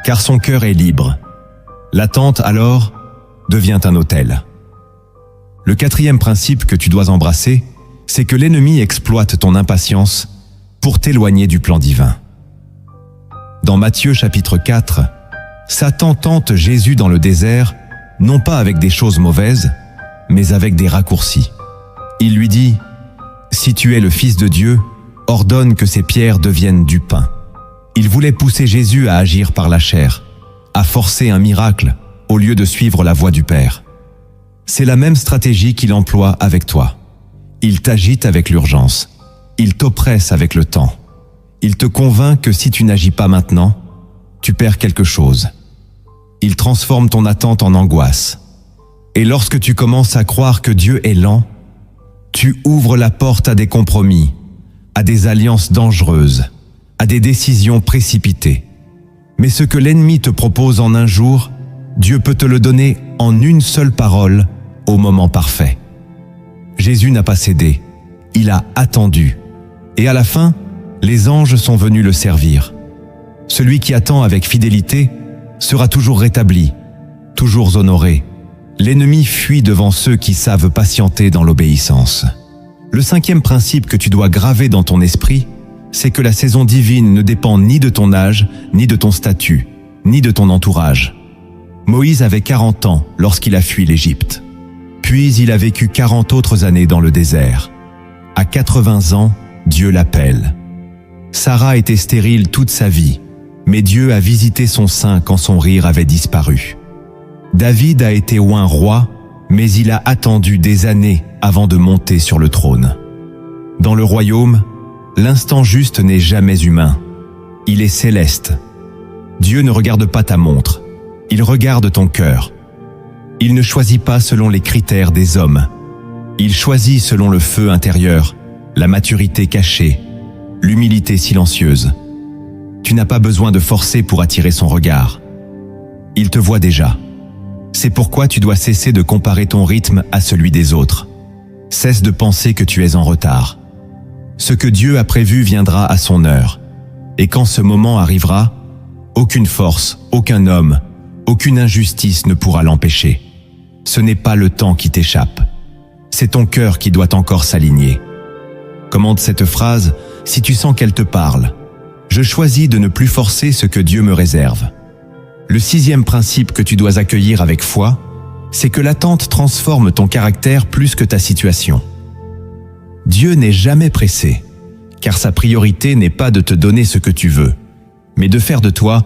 car son cœur est libre. L'attente, alors, devient un autel. Le quatrième principe que tu dois embrasser, c'est que l'ennemi exploite ton impatience pour t'éloigner du plan divin. Dans Matthieu chapitre 4, Satan tente Jésus dans le désert, non pas avec des choses mauvaises, mais avec des raccourcis. Il lui dit « Si tu es le Fils de Dieu, ordonne que ces pierres deviennent du pain. » Il voulait pousser Jésus à agir par la chair, à forcer un miracle au lieu de suivre la voie du Père. C'est la même stratégie qu'il emploie avec toi. Il t'agite avec l'urgence. Il t'oppresse avec le temps. Il te convainc que si tu n'agis pas maintenant, tu perds quelque chose. Il transforme ton attente en angoisse. Et lorsque tu commences à croire que Dieu est lent, tu ouvres la porte à des compromis, à des alliances dangereuses, à des décisions précipitées. Mais ce que l'ennemi te propose en un jour, Dieu peut te le donner en une seule parole au moment parfait. Jésus n'a pas cédé, il a attendu. Et à la fin, les anges sont venus le servir. Celui qui attend avec fidélité sera toujours rétabli, toujours honoré. L'ennemi fuit devant ceux qui savent patienter dans l'obéissance. Le cinquième principe que tu dois graver dans ton esprit, c'est que la saison divine ne dépend ni de ton âge, ni de ton statut, ni de ton entourage. Moïse avait 40 ans lorsqu'il a fui l'Égypte. Puis il a vécu 40 autres années dans le désert. À 80 ans, Dieu l'appelle. Sarah était stérile toute sa vie, mais Dieu a visité son sein quand son rire avait disparu. David a été oint roi, mais il a attendu des années avant de monter sur le trône. Dans le royaume, l'instant juste n'est jamais humain. Il est céleste. Dieu ne regarde pas ta montre, il regarde ton cœur. Il ne choisit pas selon les critères des hommes. Il choisit selon le feu intérieur, la maturité cachée, l'humilité silencieuse. Tu n'as pas besoin de forcer pour attirer son regard. Il te voit déjà. C'est pourquoi tu dois cesser de comparer ton rythme à celui des autres. Cesse de penser que tu es en retard. Ce que Dieu a prévu viendra à son heure. Et quand ce moment arrivera, aucune force, aucun homme, aucune injustice ne pourra l'empêcher. Ce n'est pas le temps qui t'échappe. C'est ton cœur qui doit encore s'aligner. Commente cette phrase si tu sens qu'elle te parle. Je choisis de ne plus forcer ce que Dieu me réserve. Le sixième principe que tu dois accueillir avec foi, c'est que l'attente transforme ton caractère plus que ta situation. Dieu n'est jamais pressé, car sa priorité n'est pas de te donner ce que tu veux, mais de faire de toi